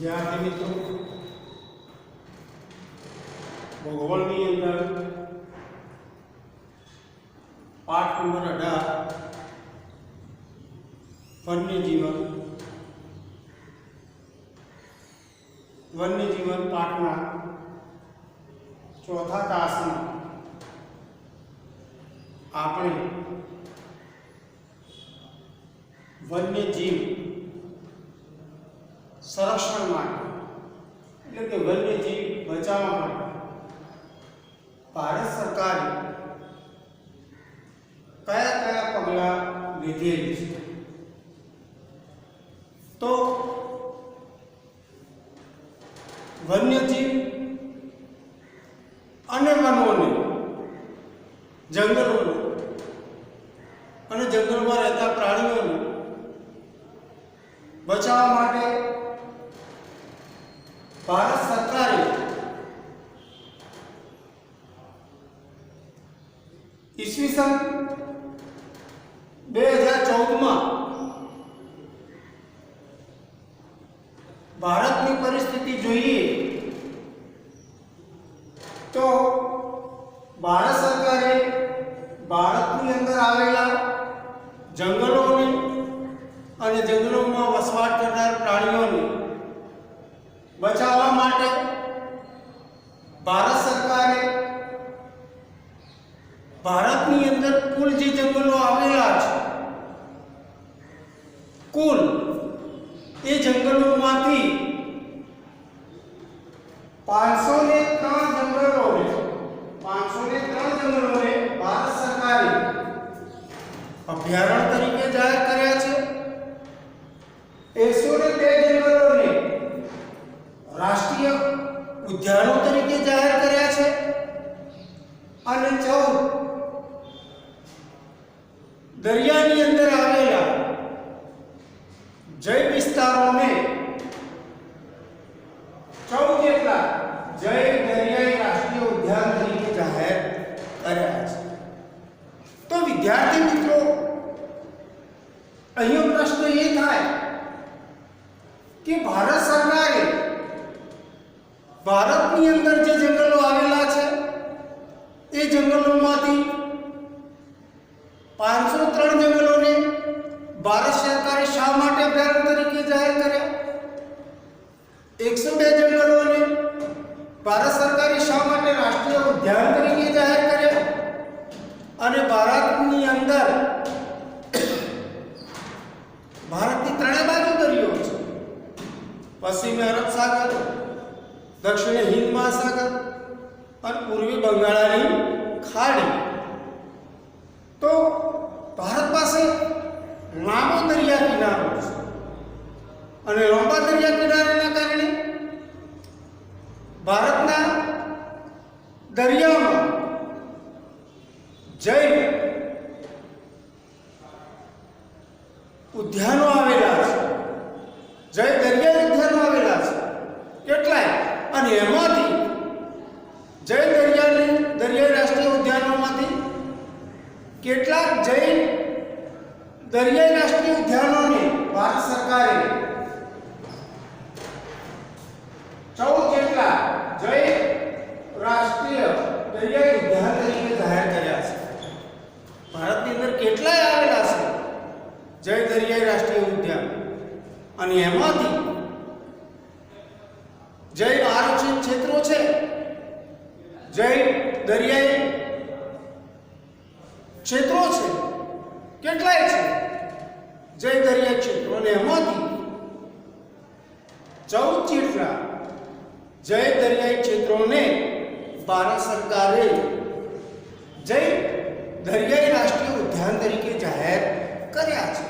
विद्यार्थी मित्रों भूगोल ની અંદર પાઠ નંબર 18 વન્યજીવન પાઠના ચોથા તાસમાં આપણે વન્યજીવ संरक्षण એટલે કે વન્યજીવ બચાવવા માટે ભારત સરકારે કયા કયા પગલાં લીધેલી છે તો વન્યજીવ અને વનોને જંગલોને અને જંગલમાં રહેતા પ્રાણીઓને બચાવવા માટે भारत सरकारे ईस्वीसन 2014 में भारत की परिस्थिति जोईए तो भारत सरकारे भारत की अंदर आवेला जंगलों ने अने जंगलों में वसवाट करनार प्राणियों ने बचावा माटे भारत सरकारे भारतनी अंदर कुल जे जंगलों आवेला छे कुल ए जंगलों मांथी 503 जंगलों ने भारत सरकारे अभयारण्य तरीके जाहिर कर्या छे 102 जंगलों ने राष्ट्रीय उद्यानों तरीके जाहिर कर्या छे अने 14 दरियानी अंदर आवेला जैव विस्तारों ने 14 जेटला जैव दरियाई राष्ट्रीय उद्यान तरीके जाहिर कर्या छे। तो विद्यार्थी मित्रों अहींयो प्रश्न ये थाय कि भारत सरकारे भारत की अंदर जो जंगलों आवेला छे ए जंगलों मांथी 503 जंगलों ने भारत सरकारे शा माटे अभयारण्य तरीके जाहिर कर्या 102 जंगलों ने भारत सरकारे शा माटे राष्ट्रीय उद्यान तरीके जाहिर कर्या अने भारतनी अंदर भारतनी त्रणेय बाजू दरियो छे पश्चिमी अरब सागर दक्षिण हिंद महासागर और पूर्वी बंगाळानी खाड़ी। तो भारत पासे लांबो दरिया किनारो छे अने लांबा दरिया किनाराना कारणे भारतना दरियामां जैव उद्यानो आवेला छे जैव दरियाई उद्यानो आवेला छे કેટલાય અને એમાંથી જૈવ દરિયાઈ રાષ્ટ્રીય ઉદ્યાનોમાંથી કેટલાક જૈવ દરિયાઈ રાષ્ટ્રીય ઉદ્યાનોને ભારત સરકારે 14 જેટલા જૈવ રાષ્ટ્રીય દરિયાઈ ઉદ્યાન તરીકે જાહેર કર્યા છે। ભારતની અંદર કેટલાય આવેલા છે જૈવ દરિયાઈ રાષ્ટ્રીય ઉદ્યાન અને એમાંથી जैव आरक्षित क्षेत्रों छे जैव दरियाई क्षेत्रों छे કેટલાય छे जैव दरियाई क्षेत्रों ने एमांथी 14 जेटला जैव दरियाई क्षेत्रों ने भारत सरकारे जैव दरियाई राष्ट्रीय उद्यान तरीके जाहिर कर्या छे।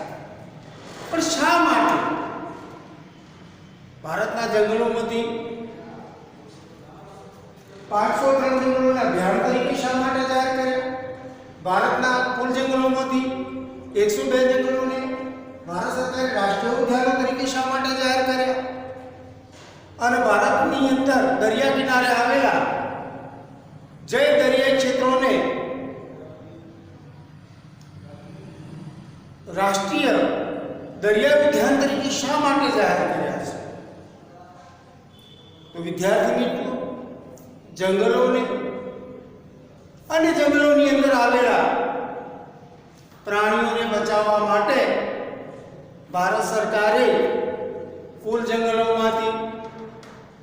पण शा माटे भारतना जंगलोमांथी 503 जंगलोना अभयारण्य तरीके शा माटे जाहिर कर्या भारतना कुल जंगलोमांथी 102 जंगलोने भारत सरकारे राष्ट्रीय उद्यानो तरीके शा माटे जाहिर कर्या अने भारतनी अंदर दरिया किनारे आवेला जैव दरियाई क्षेत्रोने राष्ट्रीय दरियाई उद्यान तरीके शा माटे जाहिर कर्या छे તો વિદ્યાર્થી મિત્રો, જંગલોને અને જંગલોની અંદર આવેલા પ્રાણીઓને બચાવવા માટે ભારત સરકારે કુલ જંગલોમાંથી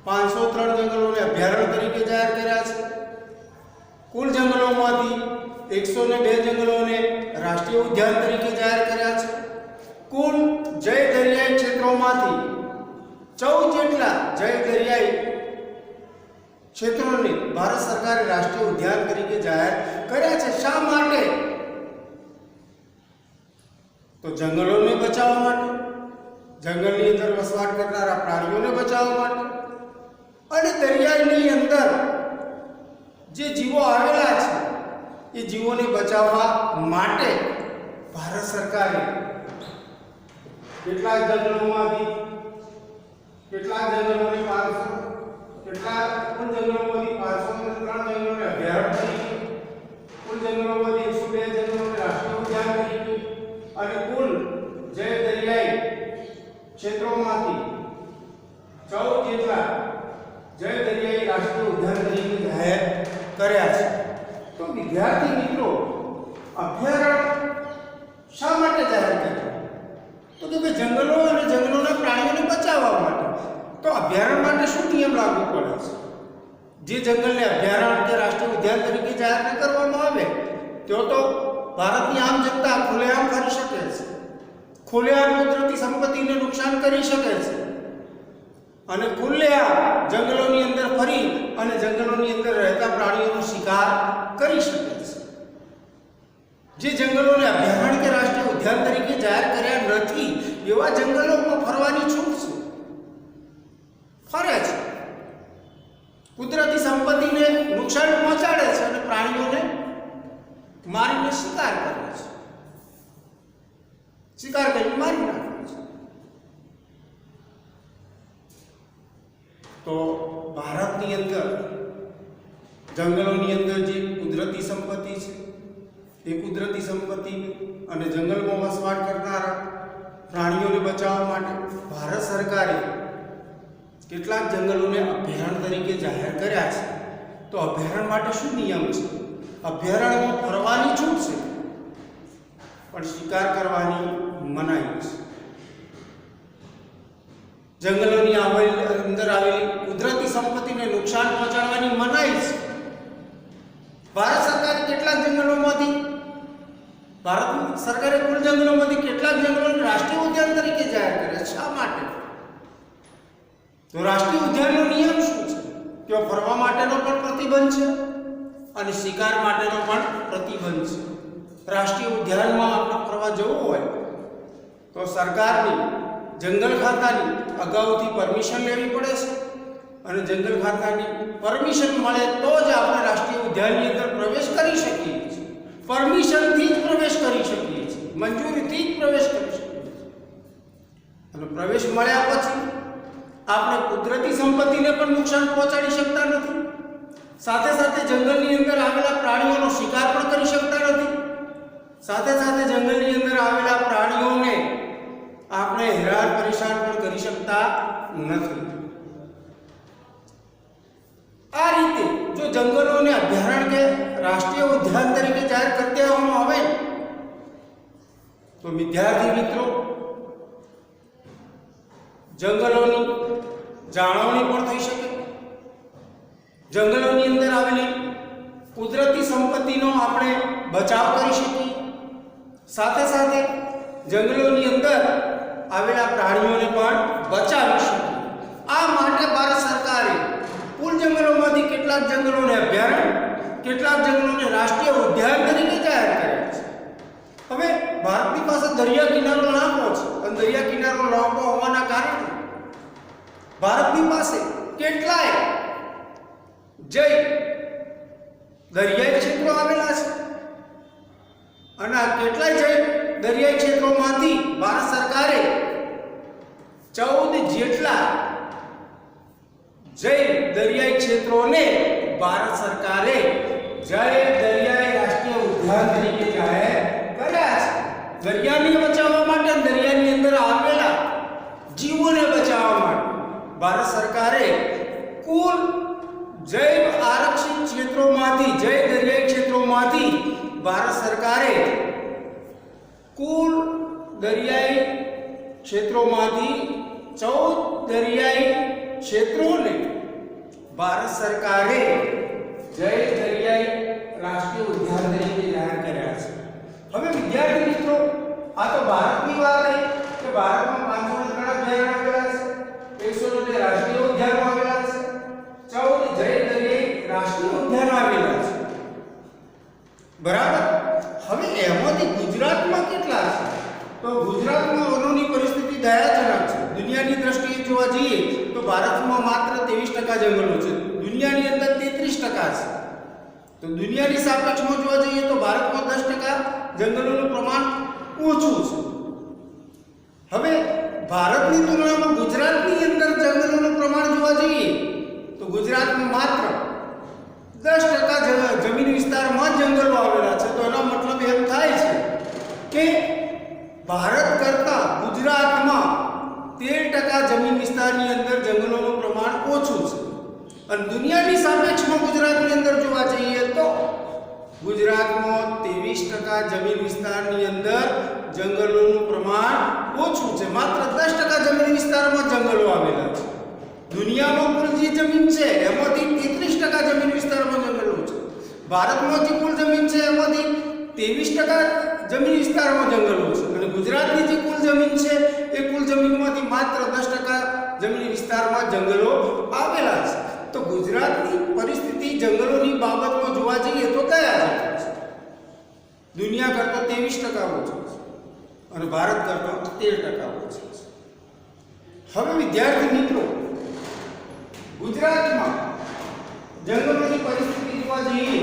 503 જંગલોને અભયારણ્ય તરીકે જાહેર કર્યા છે. કુલ જંગલોમાંથી 102 જંગલોને રાષ્ટ્રીય ઉદ્યાન તરીકે જાહેર કર્યા છે. કુલ જય દરિયાઈ ક્ષેત્રોમાંથી 14 જેટલા જય દરિયાઈ ક્ષેત્રોને ભારત સરકારે રાષ્ટ્રીય ઉદ્યાન તરીકે જાહેર કર્યા છે. શા માટે? તો જંગલોને બચાવવા માટે, જંગલની અંદર વસવાટ કરનારા પ્રાણીઓને બચાવવા માટે અને દરિયાની અંદર જે જીવો આવેલા છે એ જીવોને બચાવવા માટે ભારત સરકારે કેટલાક જંગલોને 503 જંગલોને અભયારણ્ય તરીકે, કુલ જંગલોમાંથી 102 જંગલોને રાષ્ટ્રીય ઉદ્યાન તરીકે અને કુલ જય દરિયાઈ ક્ષેત્રોમાંથી 14 જેટલા જય દરિયાઈ રાષ્ટ્રીય ઉદ્યાન તરીકે જાહેર કર્યા છે. તો વિદ્યાર્થી મિત્રો, અભયારણ્ય શા માટે જાહેર કર્યા? તો કે ભાઈ જંગલો અને જંગલોના પ્રાણીઓને બચાવવા માટે. તો અભયારણ્ય માટે શું નિયમ લાગુ પડે છે? જે જંગલને અભયારણ્ય કે રાષ્ટ્રીય ઉદ્યાન તરીકે જાહેર ન કરવામાં આવે તો ભારતની આમ જનતા ખુલ્લેઆમ કરી શકે છે, ખુલ્લેઆમ કુદરતી સંપત્તિને નુકસાન કરી શકે છે અને ખુલ્લેઆમ જંગલોની અંદર ફરી અને જંગલોની અંદર રહેતા પ્રાણીઓનો શિકાર કરી શકે છે. જે જંગલોને અભયારણ્ય કે રાષ્ટ્રીય ઉદ્યાન તરીકે જાહેર કર્યા નથી એવા જંગલોમાં ફરવાની છૂટ છે, ફરે છે, કુદરતી સંપત્તિને નુકસાન પહોંચાડે છે અને પ્રાણીઓને મારીને શિકાર કરે છે, શિકાર કરીને મારી નાખે છે. તો ભારતની અંદર જંગલોની અંદર જે કુદરતી સંપત્તિ છે એ કુદરતી સંપત્તિ અને જંગલમાં વસવાટ કરનારા પ્રાણીઓને બચાવવા માટે ભારત સરકારે કેટલાક જંગલોને અભયારણ્ય તરીકે જાહેર કર્યા છે. તો અભયારણ્ય માટે શું નિયમ છે? અભયારણ્યમાં ફરવાની છૂટ છે પણ શિકાર કરવાની મનાઈ છે. જંગલોની અંદર આવેલી કુદરતી સંપત્તિને નુકસાન પહોંચાડવાની મનાઈ છે. ભારત સરકારે કેટલાક જંગલોમાંથી ભારત સરકારે કુલ જંગલોમાંથી કેટલાક જંગલોને રાષ્ટ્રીય ઉદ્યાન તરીકે જાહેર કર્યા. શા માટે? તો રાષ્ટ્રીય ઉદ્યાનનો નિયમ શું છે? કે ફરવા માટેનો પણ પ્રતિબંધ છે અને શિકાર માટેનો પણ પ્રતિબંધ છે. રાષ્ટ્રીય ઉદ્યાનમાં આપણે ફરવા જવું હોય તો સરકારની જંગલ ખાતાની અગાઉથી પરમિશન લેવી પડે છે અને જંગલ ખાતાની પરમિશન મળે તો જ આપણે રાષ્ટ્રીય ઉદ્યાનની અંદર પ્રવેશ કરી શકીએ છીએ. પરમિશનથી જ પ્રવેશ કરી શકીએ છીએ, મંજૂરીથી જ પ્રવેશ કરી શકીએ છીએ. અને પ્રવેશ મળ્યા પછી આપણે કુદરતી સંપત્તિને પણ નુકસાન પહોંચાડી શકતા નથી, સાથે સાથે જંગલની અંદર આવેલા પ્રાણીઓનો શિકાર પણ કરી શકતા નથી, સાથે સાથે જંગલની અંદર આવેલા પ્રાણીઓને આપણે હેરાન પરેશાન પણ કરી શકતા નથી. આ રીતે જો જંગલોને અભયારણ્ય કે રાષ્ટ્રીય ઉદ્યાન તરીકે જાહેર કરી દેવામાં આવે તો વિદ્યાર્થી મિત્રો, જંગલોની જાળવણી પણ થઈ શકે, જંગલોની અંદર આવેલી કુદરતી સંપત્તિનો આપણે બચાવ કરી શકીએ, સાથે સાથે જંગલોની અંદર આવેલા પ્રાણીઓને પણ બચાવી શકીએ. આ માટે ભારત સરકારે કુલ જંગલોમાંથી કેટલાક જંગલોને અભયારણ્ય, કેટલાક જંગલોને રાષ્ટ્રીય ઉદ્યાન તરીકે જાહેર કર્યા છે. હવે ભારતની પાસે દરિયા કિનારો લાંબો છે અને દરિયા કિનારો લાંબો હોવાના કારણે ભારતની પાસે કેટલાય જય દરિયાઈ ક્ષેત્રો આવેલા છે અને આ કેટલાય જય દરિયાઈ ક્ષેત્રોમાંથી ભારત સરકારે 14 જેટલા જય દરિયાઈ ક્ષેત્રોને ભારત સરકારે જય દરિયાઈ રાષ્ટ્રીય ઉદ્યાન તરીકે જાહેર કર્યા છે. દરિયાને બચાવવા માટે, દરિયાની અંદર આવેલા જીવોને બચાવવા માટે ભારત સરકારે કુલ જૈવ આરક્ષિત ક્ષેત્રોમાંથી, જૈવ દરિયાઈ ક્ષેત્રોમાંથી ભારત સરકારે કુલ દરિયાઈ ક્ષેત્રોમાંથી 14 દરિયાઈ ક્ષેત્રોને ભારત સરકારે જૈવ દરિયાઈ રાષ્ટ્રીય ઉદ્યાન તરીકે જાહેર કર્યા છે. હવે વિદ્યાર્થી મિત્રો, આ તો ભારતની વાત છે કે ભારતમાં 500 ઘણા અભયારણ્ય આવેલા છે, 100 રાષ્ટ્રીય ઉદ્યાનો આવેલા છે, 14 જૈવ દરિયાઈ રાષ્ટ્રીય ઉદ્યાનો આવેલા છે. બરાબર. હવે એમાંથી ગુજરાતમાં કેટલા છે? તો ગુજરાતમાં વનોની પરિસ્થિતિ દયાજનક છે. દુનિયાની દ્રષ્ટિએ જોવા જઈએ તો ભારતમાં માત્ર 23% જંગલો છે, દુનિયાની અંદર 33% છે. તો દુનિયાની સાપેક્ષમાં જોવા જઈએ તો ભારતમાં 10% જંગલોનું પ્રમાણ ઓછું છે. હવે ભારતની તુલનામાં ગુજરાતની અંદર જંગલોનું પ્રમાણ જોવા જઈએ તો ગુજરાતમાં માત્ર 10% જમીન વિસ્તારમાં જંગલો આવેલા છે. તો એનો મતલબ એમ થાય છે કે ભારત કરતા ગુજરાતમાં 13% જમીન વિસ્તારની અંદર જંગલોનું પ્રમાણ ઓછું છે. અને દુનિયાની સાપેક્ષમાં ગુજરાતની અંદર જોવા જઈએ તો ગુજરાતમાં 23% જમીન વિસ્તારની અંદર જંગલોનું પ્રમાણ ઓછું છે. માત્ર 10% જમીન વિસ્તારમાં જંગલો આવેલા છે. દુનિયામાં કુલ જે જમીન છે એમાંથી 33% જમીન વિસ્તારમાં જંગલો છે. ભારતમાં જે કુલ જમીન છે એમાંથી 23% જમીન વિસ્તારમાં જંગલો છે. અને ગુજરાતની જે કુલ જમીન છે એ કુલ જમીનમાંથી માત્ર 10% જમીન વિસ્તારમાં જંગલો આવેલા છે. તો ગુજરાતની પરિસ્થિતિ જંગલોની બાબતમાં જોવા જઈએ તો કયા છે? દુનિયા કરતા 23% ઓછું છે અને ભારત કરતા 13% ઓછું છે. હવે વિદ્યાર્થી મિત્રો, ગુજરાતમાં જંગલોની પરિસ્થિતિ જોવા જઈએ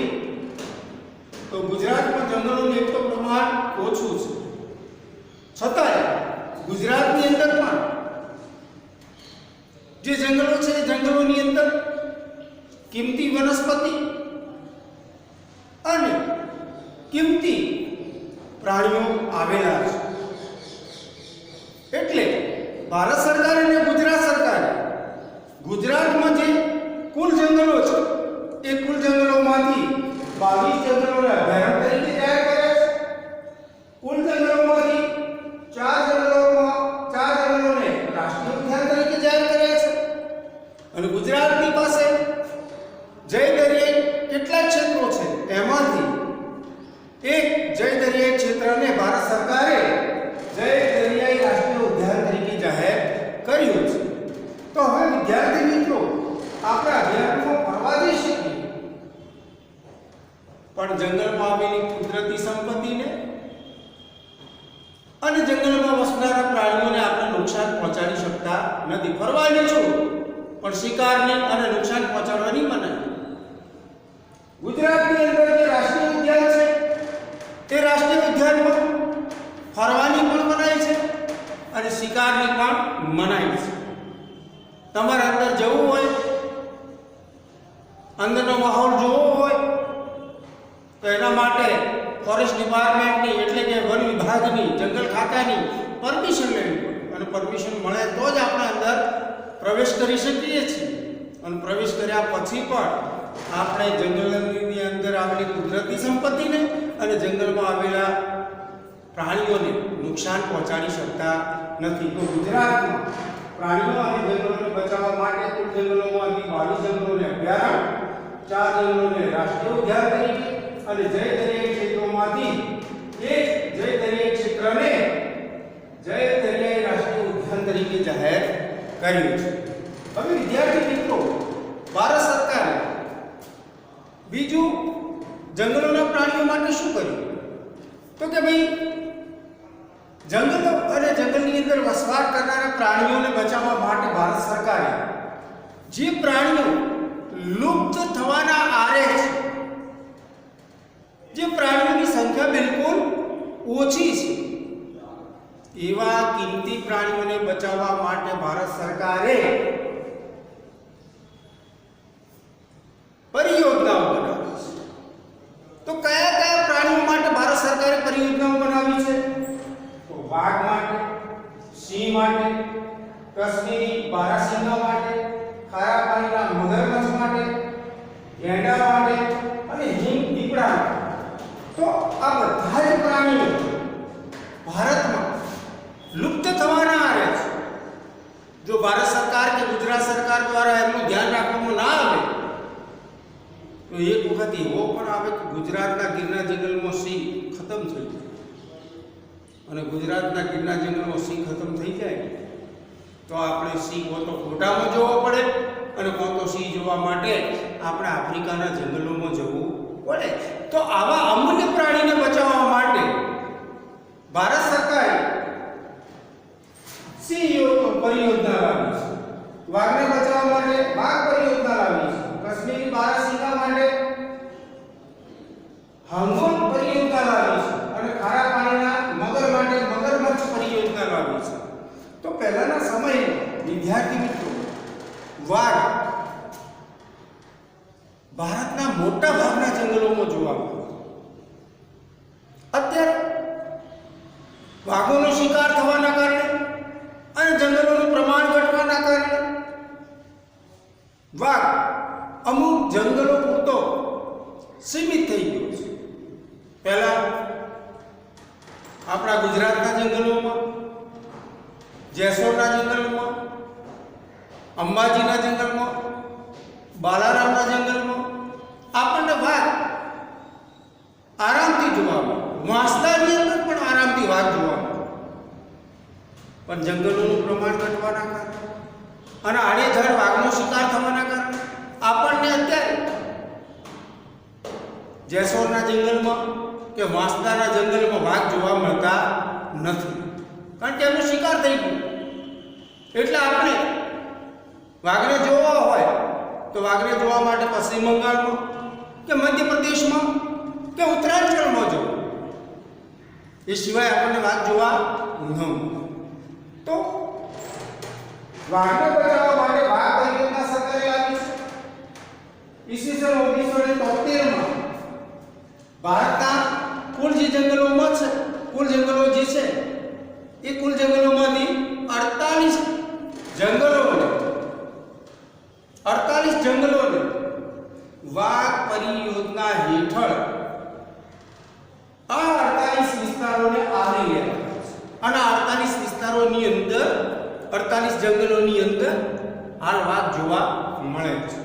તો ગુજરાતમાં જંગલોનું એક તો પ્રમાણ ઓછું છે, છતાંય ગુજરાતની અંદર પણ જે જંગલો છે જંગલોની અંદર કિંમતી વનસ્પતિ અને કિંમતી પ્રાણીઓ આવેલા છે. એટલે ભારત સરકાર અને ગુજરાત સરકારે ગુજરાતમાં જે કુલ જંગલો છે એ કુલ જંગલોમાંથી 22 જંગલોને અભયારણ્ય તરીકે જાહેર કર્યા છે. કુલ જંગલોમાંથી 4 જંગલોને રાષ્ટ્રીય ઉદ્યાન તરીકે જાહેર કર્યા છે. અને ગુજરાતની પાસે જૈવ દરિયાઈ કેટલા ક્ષેત્રો છે એમાંથી એક જૈવ દરિયાઈ ક્ષેત્રને ભારત સરકારે જૈવ દરિયાઈ રાષ્ટ્રીય ઉદ્યાન તરીકે જાહેર કર્યું છે. તો હવે વિદ્યાર્થી મિત્રો, આપણે અભયારણ્યમાં ફરવા જઈ શકીએ પણ જંગલમાં આવેલી કુદરતી સંપત્તિને અને જંગલમાં વસનારા પ્રાણીઓને આપણે નુકસાન પહોંચાડી શકતા નથી. ફરવાની છું પણ શિકારને અને નુકસાન પહોંચાડવાની મનાઈ. ગુજરાતની અંદર જે રાષ્ટ્રીય ઉદ્યાન છે તે રાષ્ટ્રીય ઉદ્યાનમાં ફરવાની પણ મનાઈ છે અને શિકારની પણ મનાઈ છે. તમારે અંદર જવું હોય, અંદરનો માહોલ જોવો હોય તો એના માટે ફોરેસ્ટ ડિપાર્ટમેન્ટની એટલે કે વન વિભાગની, જંગલ ખાતાની પરમિશન લેવી પડે અને પરમિશન મળે તો જ આપણે અંદર પ્રવેશ કરી શકીએ છીએ. અને પ્રવેશ કર્યા પછી પણ આપણે જંગલની અંદર આવેલી કુદરતી સંપત્તિને અને જંગલમાં આવેલા પ્રાણીઓને નુકસાન પહોંચાડી શકતા નથી. તો ગુજરાતમાં પ્રાણીઓ અને જંગલોને બચાવવા માટે કુલ જંગલોમાંથી 22 જંગલોને અભયારણ્ય, 4 જંગલોને રાષ્ટ્રીય ઉદ્યાન તરીકે અને જૈવ દરિયાઈ ક્ષેત્રોમાંથી એક જૈવ દરિયાઈ ક્ષેત્રને જૈવ દરિયાઈ રાષ્ટ્રીય ઉદ્યાન તરીકે જાહેર કર્યું છે. હવે વિદ્યાર્થી મિત્રો, ભારત સરકારે બીજું જંગલોના પ્રાણીઓ માટે શું કર્યું? તો કે ભાઈ જંગલો અને જંગલની અંદર વસવાટ કરનારા પ્રાણીઓને બચાવવા માટે ભારત સરકારે જે પ્રાણીઓ લુપ્ત થવાના આરે છે, જે પ્રાણીઓની સંખ્યા બિલકુલ ઓછી છે, એવા કિંમતી પ્રાણીઓને બચાવવા માટે ભારત સરકારે પરિયોજનાઓ બનાવી છે. તો કયા કયા પ્રાણીઓ માટે ભારત સરકારે પરિયોજનાઓ બનાવી છે? તો વાઘ માટે, સિંહ માટે, કાશ્મીરી બારાસિંગા માટે, ખારા પાણીના મગરમચ્છ માટે, ગેંડા માટે અને હિમ દીપડા માટે. તો આ બધા જ પ્રાણીઓ ભારતમાં લુપ્ત થવાના આરે છે. જો ભારત સરકાર કે ગુજરાત સરકાર દ્વારા એનું ધ્યાન રાખવામાં ના આવે તો એક વખત એવો પણ આવે કે ગુજરાતના ગીરના જંગલમાં સિંહ ખતમ થઈ જાય. અને ગુજરાતના ગીરના જંગલમાં સિંહ ખતમ થઈ જાય તો આપણે સિંહ તો ફોટામાં જોવો પડે અને તો સિંહ જોવા માટે આપણે આફ્રિકાના જંગલોમાં જવું પડે. તો આવા અમૂલ્ય પ્રાણીને બચાવવા માટે ભારત સરકારે સિંહ પરિયોજના લાવી છે. વાઘને બચાવવા માટે વાઘ પરિયોજના લાવી છે. કાશ્મીરી બારાસિંગા માટે હાંગોંગ પરિયોજના લાવી છે અને ખારા પાણીના મગર માટે મગરમચ્છ પરિયોજના લાવી છે. તો પહેલાના સમયમાં વિદ્યાર્થી મિત્રો વાઘ ભારતના મોટા ભાગના જંગલોમાં જોવા મળે. અત્યારે વાઘોનો શિકાર થવાના કારણે અને જંગલોનું પ્રમાણ ઘટવાના કારણે વાઘ અમુક જંગલો પૂરતો સીમિત થઈ ગયો છે. પહેલા આપણા ગુજરાતના જંગલોમાં, જેસોરના જંગલમાં, અંબાજીના જંગલમાં, બાલારામના જંગલમાં આપણને વાઘ આરામથી જોવા મળે. વાંસદાની અંદર પણ આરામથી વાઘ જોવા મળે. પણ જંગલોનું પ્રમાણ ઘટવાના કારણે અને આડેધડ વાઘનો શિકાર થવાના કારણે આપણને અત્યારે જેસોરના જંગલમાં કે વાંસદાના જંગલમાં વાઘ જોવા મળતા નથી. કારણ કે એનો શિકાર થઈ ગયો. એટલે આપણે વાઘને જોવા હોય તો વાઘને જોવા માટે પશ્ચિમ બંગાળમાં કે મધ્યપ્રદેશમાં કે ઉત્તરાંચલમાં જવું. એ સિવાય આપણને વાઘ જોવા ન મળે. તો વાઘને બચાવવા માટે વાઘ પરિયોજના સરકારે લાવી છે. ઈસવીસન 1973માં ભારતના કુલ જે જંગલોમાં છે, કુલ જંગલો જે છે એ કુલ જંગલોમાંથી 48 જંગલોને વાઘ પરિયોજના હેઠળ આ 48 વિસ્તારોને આવરી લેવા અને 48 વિસ્તારોની અંદર 48 જંગલોની અંદર હાલ વાઘ જોવા મળે છે.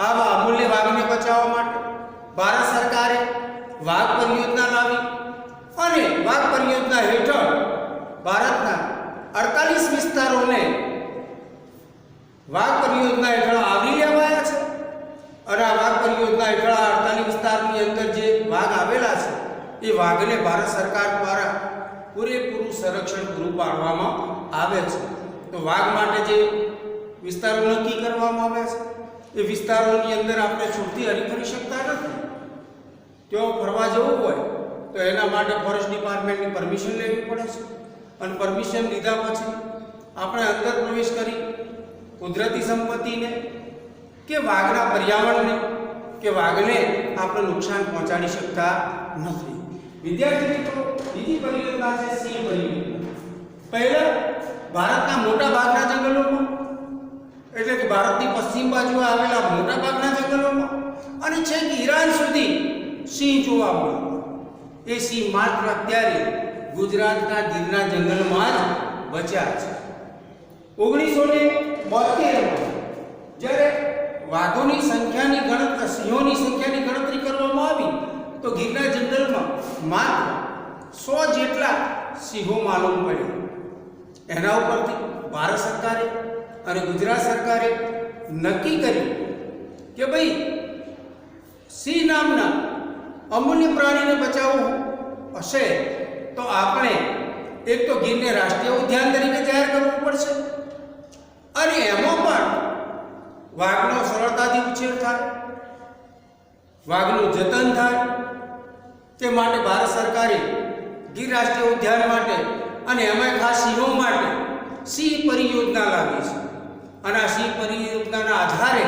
આવા અમૂલ્ય વાઘને બચાવવા માટે ભારત સરકારે વાઘ પરિયોજના લાવી અને વાઘ પરિયોજના હેઠળ ભારતના 48 વિસ્તારોને વાઘ પરિયોજના હેઠળ આવરી લેવાયા છે. અને આ વાઘ પરિયોજના હેઠળ 48 વિસ્તારની અંદર જે વાઘ આવેલા છે એ વાઘને ભારત સરકાર દ્વારા પૂરેપૂરું સંરક્ષણ પૂરું પાડવામાં આવે છે. તો વાઘ માટે જે વિસ્તારો નક્કી કરવામાં આવે છે એ વિસ્તારોની અંદર આપણે છૂટથી હરી શકતા નથી. જો ફરવા જવું હોય તો એના માટે ફોરેસ્ટ ડિપાર્ટમેન્ટની પરમિશન લેવી પડે છે. અને પરમિશન લીધા પછી આપણે અંદર પ્રવેશ કરી કુદરતી સંપત્તિને કે વાઘના પર્યાવરણને કે વાઘને આપણે નુકસાન પહોંચાડી શકતા નથી. વિદ્યાર્થી મિત્રો, બીજી પરિયોજના છે સિંહ પરિયોજના. પહેલા ભારતના મોટા ભાગના જંગલોમાં એટલે કે ભારતની પશ્ચિમ બાજુ આવેલા મોટા ભાગના જંગલોમાં અને છેક ઈરાન સુધી સિંહ જોવા મળે. એ સિંહ માત્ર અત્યારે ગુજરાતના ગીરના જંગલમાં જ બચ્યા છે. 1972માં જ્યારે વાઘોની સંખ્યાની ગણતરી, સિંહોની સંખ્યાની ગણતરી કરવામાં આવી તો ગીરના જંગલમાં માત્ર 100 જેટલા સિંહો માલુમ પડ્યા. એના ઉપરથી ભારત સરકારે અને ગુજરાત સરકારે નક્કી કર્યું કે ભાઈ સિંહ નામના અમૂલ્ય પ્રાણીને બચાવવું હશે તો આપણે એક તો ગીરને રાષ્ટ્રીય ઉદ્યાન તરીકે જાહેર કરવું પડશે અને એમાં પણ વાઘનો સરળતાથી ઉછેર થાય, વાઘનું જતન થાય તે માટે ભારત સરકારે ગીર રાષ્ટ્રીય ઉદ્યાન માટે અને એમાં ખાસ સિંહો માટે સિંહ પરિયોજના લાવી છે. અને આ સિંહ પરિયોજનાના આધારે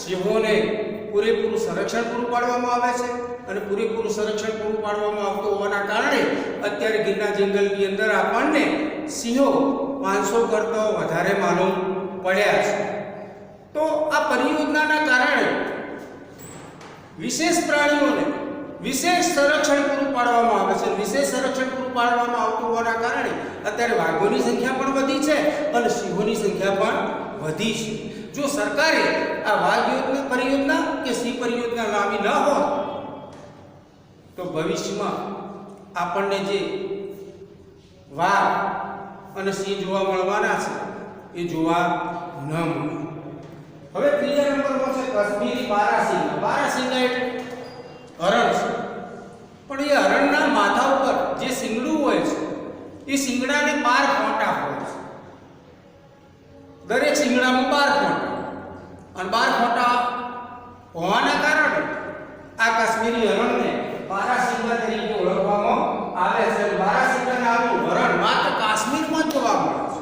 સિંહોને પૂરેપૂરું સંરક્ષણ પૂરું પાડવામાં આવે છે. અને પૂરેપૂરું સંરક્ષણ પૂરું પાડવામાં આવતું હોવાના કારણે અત્યારે ગીરના જંગલની અંદર આપણને સિંહો 500 કરતાં વધારે માલુમ પડ્યા છે. તો આ પરિયોજનાના કારણે વિશેષ પ્રાણીઓને વિશેષ સંરક્ષણ પૂરું પાડવામાં આવે છે. વિશેષ સંરક્ષણ પૂરું પાડવામાં આવતું હોવાના કારણે અત્યારે વાઘોની સંખ્યા પણ વધી છે અને સિંહોની સંખ્યા પણ વધી છે. જો સરકારે આ વાઘ પરિયોજના કે સિંહ પરિયોજના લાવી ન હોત તો ભવિષ્યમાં આપણને જે વાઘ અને સિંહ જોવા મળવાના છે એ જોવા ન મળે. હવે ત્રીજા નંબરમાં છે કાશ્મીરી બારાસિંગા. બારાસિંગા એટલે હરણ છે, પણ એ હરણના માથા ઉપર જે શિંગડું હોય છે એ શિંગડાને 12 ફોંટા હોય છે. દરેક શિંગડામાં 12 ફોંટા, અને 12 ફોંટા હોવાના કારણે આ કાશ્મીરી હરણને બારાસિંગા તરીકે ઓળખવામાં આવે છે. બારાસિંગા નામનું હરણ માત્ર કાશ્મીરમાં જ જોવા મળે છે.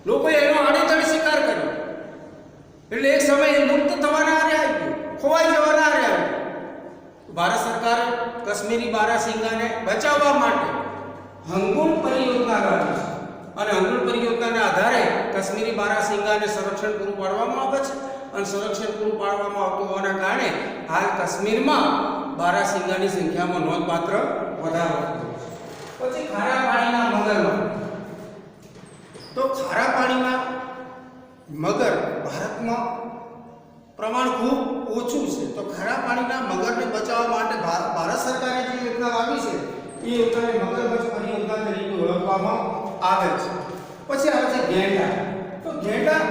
લોકોએ એનો આડેધડ શિકાર કર્યો એટલે એક સમયે મુક્ત થવાના આરે આવી ગયો, ખોવાઈ જવાના આરે આવી. ભારત સરકારે કાશ્મીરી બારાસિંગાને બચાવવા માટે હંગુલ પરિયોજના લાવી છે, અને હંગુલ પરિયોજનાના આધારે કાશ્મીરી બારાસિંગાને સંરક્ષણ પૂરું પાડવામાં આવે છે. અને સંરક્ષણ પૂરું પાડવામાં આવતું હોવાના કારણે હાલ કાશ્મીરમાં બારાસિંગાની સંખ્યામાં નોંધપાત્ર વધારો થયો છે. પછી ખારા પાણીના મગરમાં. તો ખારા પાણીના મગર ભારતમાં પ્રમાણ ખૂબ ઓછું છે. તો ખારા પાણીના મગરને બચાવવા માટે ભારત સરકારે જે યોજના લાવી છે એ યોજનાને મગરમચ્છ પરિયોજના તરીકે ઓળખવામાં આવે છે. પછી આવે છે ગેંડા. તો ગેંડા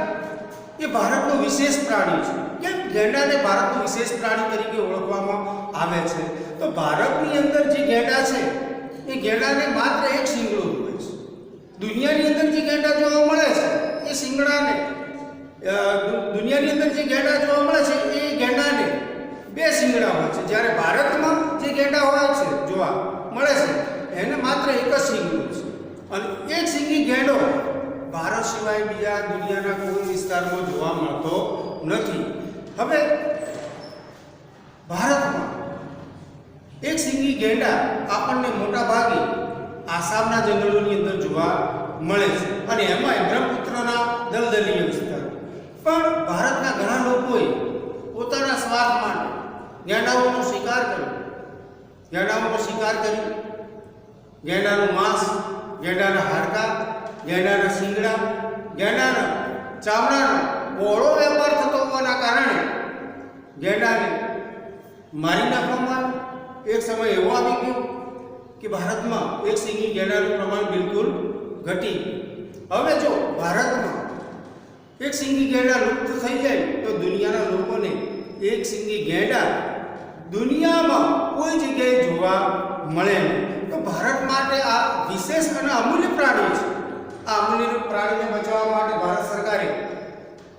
એ ભારતનું વિશેષ પ્રાણી છે. કેમ ગેંડાને ભારતનું વિશેષ પ્રાણી તરીકે ઓળખવામાં આવે છે? તો ભારતની અંદર જે ગેંડા છે એ ગેંડાને માત્ર એક શિંગડું હોય છે. દુનિયાની અંદર જે ગેંડા જોવા મળે છે એ શિંગડાને દુનિયાની અંદર જે ગેંડા જોવા મળે છે એ ગેંડાને 2 શિંગડા હોય છે. જ્યારે ભારતમાં જે ગેંડા હોય છે જોવા મળે છે એને માત્ર એક જ શિંગડું છે. અને એક શિંગી ગેંડો ભારત સિવાય બીજા દુનિયાના કોઈ વિસ્તારમાં જોવા મળતો નથી. હવે ભારતમાં એક શિંગી ગેંડા આપણને મોટા ભાગે આસામના જંગલોની અંદર જોવા મળે છે, અને એમાં બ્રહ્મપુત્રના દલદલીય વિસ્તાર. પણ ભારતના ઘણા લોકોએ પોતાના સ્વાર્થ માટે ગેંડાઓનો શિકાર કરી ગેંડાનું માંસ, ગેંડાના હાડકાં, ગેંડાના શિંગડા, ગેંડાના ચામડાનો બહોળો વેપાર થતો હોવાના કારણે ગેંડાને મારી નાખવામાં એક સમય એવો આવી ગયો કે ભારતમાં એક શિંગી ગેંડાનું પ્રમાણ બિલકુલ ઘટી. હવે જો ભારતમાં એક શિંગી ગેંડા લુપ્ત થઈ જાય તો દુનિયાના લોકોને એક શિંગી ગેંડા દુનિયામાં કોઈ જગ્યાએ જોવા મળે નહીં. તો ભારત માટે આ વિશેષ અને અમૂલ્ય પ્રાણી છે. આ અમૂલ્ય પ્રાણીને બચાવવા માટે ભારત સરકારે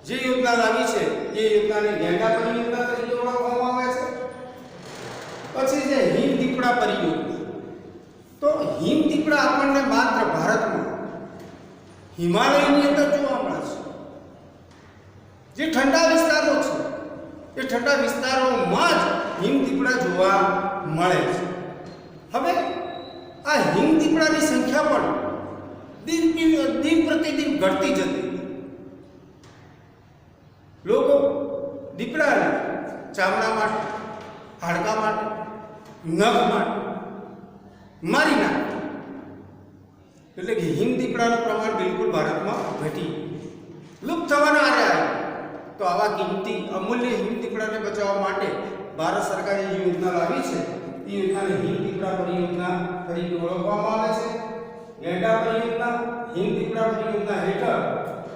જે યોજના લાવી છે એ યોજનાને ગેંડા પરિયોજના તરીકે ઓળખવામાં આવે છે. પછી છે હિમ દીપડા પરિયોજના. તો હિમ દીપડા આપણને માત્ર ભારતમાં હિમાલયની અંદર જોવા મળે છે. જે ઠંડા વિસ્તારો છે એ ઠંડા વિસ્તારોમાં જ હિમ દીપડા જોવા મળે છે. હવે આ હિમ દીપડાની સંખ્યા પણ દિન પ્રતિદિન ઘટતી જતી. લોકો દીપડાને ચામડા માટે, હાડકા માટે, નખ માટે મારી નાખે. એટલે કે હિમ દીપડાનું પ્રમાણ બિલકુલ ભારતમાં ઘટી, લુપ્ત થવાના આરે આવે. તો આવા કિંમતી અમૂલ્ય હિમ દીપડાને બચાવવા માટે ભારત સરકારે જે યોજના લાવી છે એ યોજનાને હિમ દીપડા પરિયોજના તરીકે ઓળખવામાં આવે છે. ગેંડા પરિયોજના, હિમ દીપડા પરિયોજના હેઠળ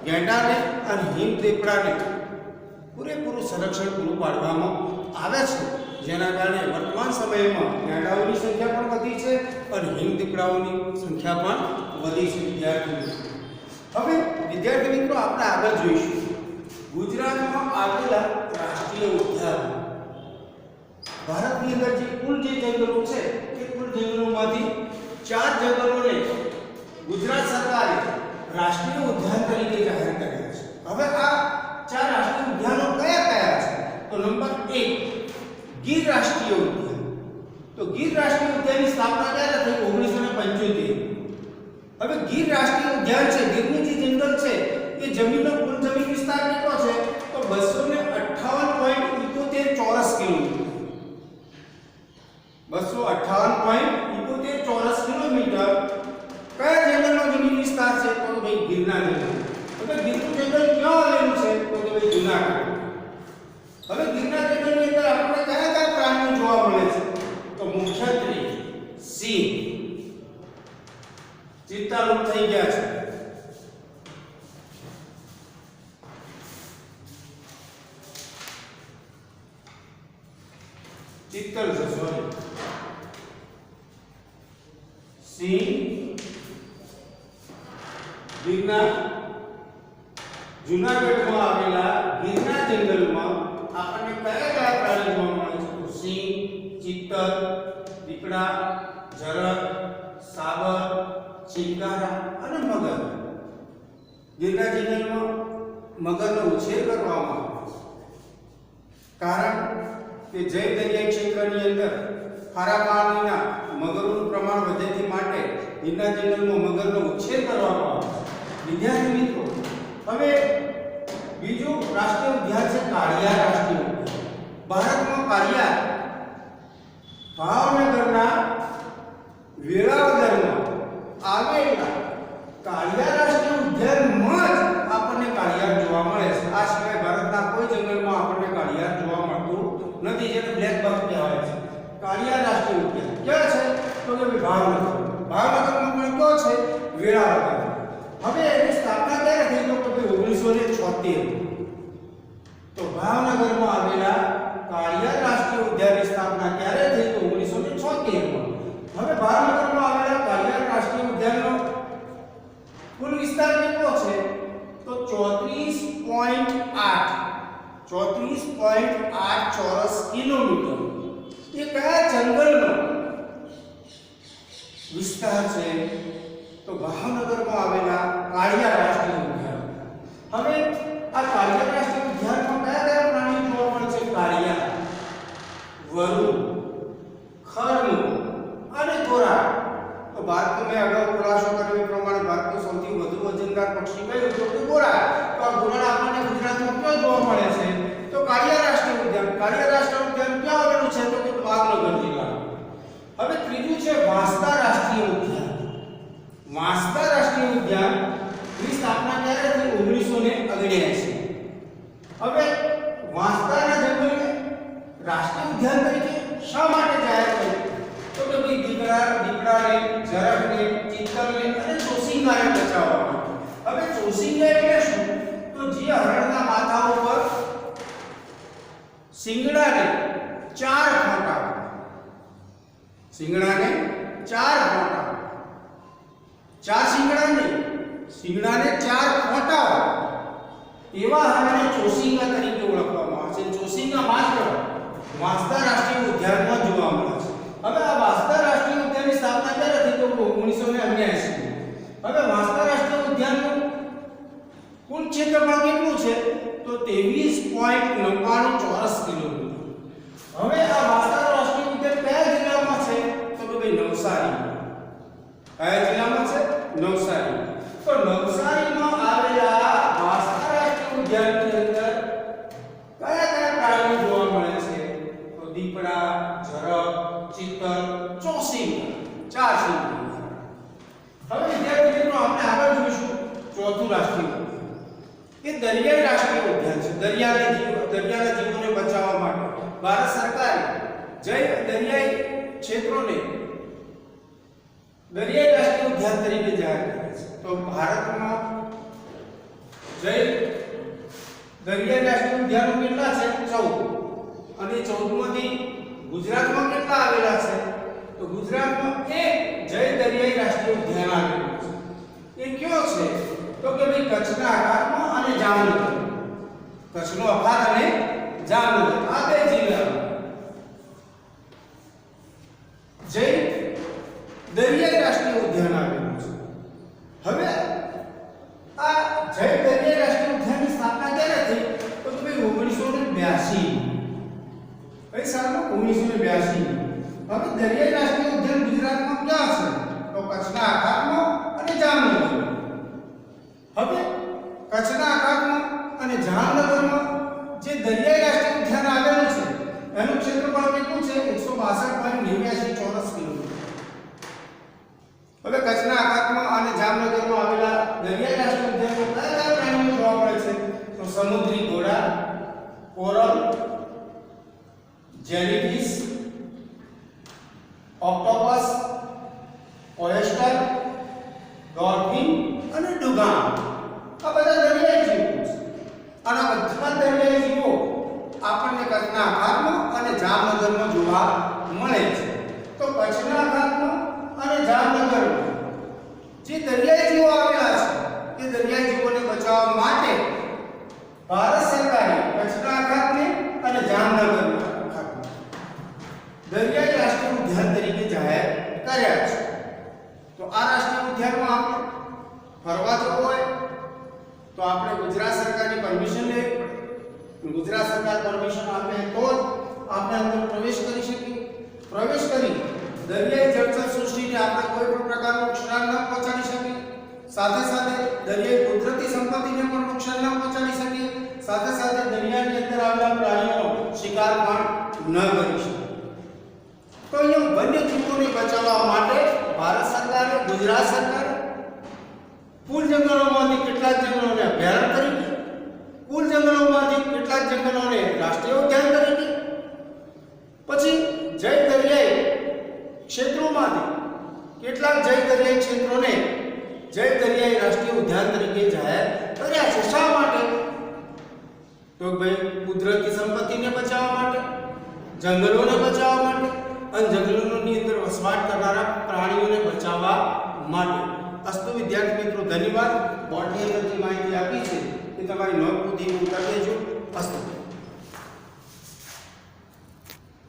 ગેંડાને અને હિમ દીપડાને પૂરેપૂરું સંરક્ષણ પૂરું પાડવામાં આવે છે, જેના કારણે વર્તમાન સમયમાં ગેંડાઓની સંખ્યા પણ વધી છે અને હિમ દીપડાઓની સંખ્યા પણ વધી છે. હવે વિદ્યાર્થી મિત્રો આપણે આગળ જોઈશું ગુજરાતમાં આવેલા રાષ્ટ્રીય ઉદ્યાનો. ભારતની અંદર જે કુલ જંગલો છે એ કુલ જંગલોમાંથી 4 જંગલોને ગુજરાત સરકારે રાષ્ટ્રીય ઉદ્યાન તરીકે જાહેર કર્યા છે. હવે આ 4 રાષ્ટ્રીય ઉદ્યાનો કયા છે? તો નંબર 1 ગીર રાષ્ટ્રીય ઉદ્યાન. તો ગીર રાષ્ટ્રીય ઉદ્યાનની સ્થાપના ક્યારે થઈ? 1975. હવે ગીર રાષ્ટ્રીય ઉદ્યાન છે, ગીરની જે જંગલ છે એ જમીનનો કુલ જમીન વિસ્તાર કેટલો છે? જોવા મળે છે? તો મુખ્યત્વે સિંહ. ચિત્તા લુપ્ત થઈ ગયા છે. ચિત્તલ છે, સોરી. સિંહ, ગિરનાર, જૂનાગઢમાં આવેલા ગિરનાર જંગલમાં આપણને કયા કયા પ્રાણી જોવા મળે છે? તો સિંહ, ચિત્તલ, દીપડા, ઝરખ, સાબર, ચિંકારા અને મગર. ગિરનાર જંગલમાં મગરનો ઉછેર કરવામાં આવે છે, કારણ કે જય દરિયાઈ ક્ષેત્રની અંદર ખારા પાણીના મગરોનું પ્રમાણ વધેથી માટે ગિરનાર જંગલમાં મગરનો ઉછેર કરવામાં આવે છે. વિદ્યાર્થી મિત્રો, હવે બીજું રાષ્ટ્રીય ઉદ્યાન છે કાળિયાર રાષ્ટ્રીય ઉદ્યાન. ભારતમાં કાળિયાર ભાવનગરના વેળાવદરમાં આવેલા કાળિયાર રાષ્ટ્રીય ઉદ્યાનમાં જ આપણને કાળિયાર જોવા મળે છે. આ સિવાય ભારતના કોઈ જંગલમાં આપણને કાળિયાર જોવા મળતું નથી, જેને બ્લેક બક કહેવાય છે. કાળિયાર રાષ્ટ્રીય ઉદ્યાન ક્યાં છે? તો કે ભાવનગર. ભાવનગરમાં પણ કયો છે? વેળાવદર. હવે એની સ્થાપના ક્યારે થઈ? તો કે 1976. તો ભાવનગરમાં આવેલા કાળિયાર રાષ્ટ્રીય ઉદ્યાનની સ્થાપના ક્યારે થઈ? તો 1976 માં. હવે ભાવનગરમાં આવેલા કાળિયાર રાષ્ટ્રીય ઉદ્યાનનો કુલ વિસ્તાર કેટલો છે? તો 34.8 ચોરસ કિલોમીટર. એ કયા જંગલનો વિસ્તાર છે? તો ભાવનગરમાં આવેલા કાળિયાર રાષ્ટ્રીય ઉદ્યાન. હવે આ કાળિયાર રાષ્ટ્રીય ઉદ્યાનમાં કયા કયા પ્રાણીઓ જોવા મળે છે? કાળિયાર, વરુ, ખરનું અને ઘોરાડ. તો ભારતમાં મેં અગાઉ ખુલાસો કર્યો એ પ્રમાણે ભારતનું સૌથી વધુ વજનદાર પક્ષી કયું? તો કે ઘોરાડ. તો આ ઘોરાડ આપણને ગુજરાતમાં ક્યાં જોવા મળે છે? તો કાળિયાર રાષ્ટ્રીય ઉદ્યાન. કાળિયાર રાષ્ટ્રીય ઉદ્યાન ક્યાં આવેલું છે? તો કે ભાવનગર જિલ્લામાં. હવે ત્રીજું છે વાંસદા રાષ્ટ્રીય ઉદ્યાન. વાંસદા રાષ્ટ્રીય ઉદ્યાન ની સ્થાપના ક્યારે થઈ? 1979. હવે વાંસદાના જંગલને રાષ્ટ્રીય ઉદ્યાન તરીકે શા માટે જાહેર કર્યું? તો કે ભાઈ દીપડાને, ઝરખને, ચિત્તલને અને ચોસિંગાને બચાવવા માટે. હવે ચોસિંગા એટલે શું? તો જે હરણના માથા ઉપર સિંગડાને 4 ફોંટા, સિંગડાને 4 ફોંટા, 4 સિંગડા નહીં, સિંગડાને 4 ફોંટા એવા હરણને ચોસિંગા તરીકે ઓળખવામાં આવે છે. ચોસિંગા માત્ર વાંસદા રાષ્ટ્રીય ઉદ્યાનમાં જોવા મળે છે. હવે આ વાંસદા રાષ્ટ્રીય ઉદ્યાનની સ્થાપના ક્યારે થઈ? તો 1979. હવે વાંસદા રાષ્ટ્રીય ઉદ્યાનનું કુલ ક્ષેત્રફળ કેટલું છે? તો 23.99 ચોરસ કિલોમીટર. હવે આ વાંસદા રાષ્ટ્રીય ઉદ્યાન કયા જિલ્લામાં છે? તો કે ભાઈ નવસારી. કયા જિલ્લામાં છે? નવસારી. તો નવસારીમાં આવેલા વાંસદા રાષ્ટ્રીય ઉદ્યાનની અંદર કયા કયા પ્રાણીઓ જોવા મળે છે? તો દીપડા, ઝરખ, ચિત્તલ, ચોસિંગા. 4 સિંગડા. હવે વિદ્યાર્થી મિત્રો, આપણે આગળ જોઈશું ચોથું રાષ્ટ્રીય ઉદ્યાન. એ દરિયાઈ રાષ્ટ્રીય ઉદ્યાન છે. દરિયાના જીવોને બચાવવા માટે ભારત સરકારે જય દરિયાઈ ક્ષેત્રોને દરિયાઈ રાષ્ટ્રીય ઉદ્યાન તરીકે જાહેર કર્યા છે. તો ભારતમાં જય દરિયાઈ રાષ્ટ્રીય ઉદ્યાનો કેટલા છે? 14. અને 14 માંથી ગુજરાતમાં કેટલા આવેલા છે? તો ગુજરાતમાં એક જય દરિયાઈ રાષ્ટ્રીય ઉદ્યાન આવેલું છે. એ કયો છે? તો કે ભાઈ કચ્છના અખાતમાં અને જામનગર. કચ્છનો અખાત અને જામનગર આ બે જિલ્લામાં જય દરિયાઈ રાષ્ટ્રીય ઉદ્યાન આવેલું છે. હવે આ જય દરિયાઈ રાષ્ટ્રીય ઉદ્યાનની સ્થાપના ક્યારે થઈ? તો ભાઈ 1982. કઈ સાલમાં? 1982. હવે દરિયાઈ રાષ્ટ્રીય ઉદ્યાન ગુજરાતમાં ક્યાં છે? તો કચ્છના અખાતમાં અને જામનગર. હવે કચ્છના અખાતમાં અને જામનગરમાં જે દરિયાઈ રાષ્ટ્રીય ઉદ્યાન ફરવા જવું હોય તો આપણે ગુજરાત સરકારની પરમિશન લેવી પડે. ગુજરાત સરકાર પરમિશન આપે તો જ આપણે અંદર પ્રવેશ કરી શકીએ. પ્રવેશ કરી દરિયાઈ જળચર સૃષ્ટિને આપણે કોઈ પણ પ્રકારનું નુકસાન ન પહોંચાડી શકીએ. સાથે સાથે દરિયાઈ કુદરતી સંપત્તિને પણ નુકસાન ન પહોંચાડી શકીએ. સાથે સાથે દરિયાની અંદર આવેલા પ્રાણીઓનો શિકાર પણ ન કરી શકીએ. તો અહીંયા વન્યજીવોને બચાવવા માટે ભારત સરકારે, ગુજરાત સરકારે કુલ જંગલોમાંથી કેટલાક જંગલોને અભયારણ્ય તરીકે, કુલ જંગલોમાંથી કેટલાક જંગલોને રાષ્ટ્રીય ઉદ્યાન તરીકે, પછી જય દરિયાઈ ક્ષેત્રોમાંથી કેટલાક જય દરિયાઈ ક્ષેત્રોને જય દરિયાઈ રાષ્ટ્રીય ઉદ્યાન તરીકે જાહેર કર્યા છે. શા માટે? તો ભાઈ કુદરતી સંપત્તિને બચાવવા માટે, જંગલોને બચાવવા માટે અને જંગલોની અંદર વસવાટ કરનારા પ્રાણીઓને બચાવવા માટે. અસ્તુ વિદ્યાર્થી મિત્રો, ધન્યવાદ. બોર્ડની અંદર જે માહિતી આપી છે એ તમારી નોંધ પૂરી કરી દેજો. અસ્તુ.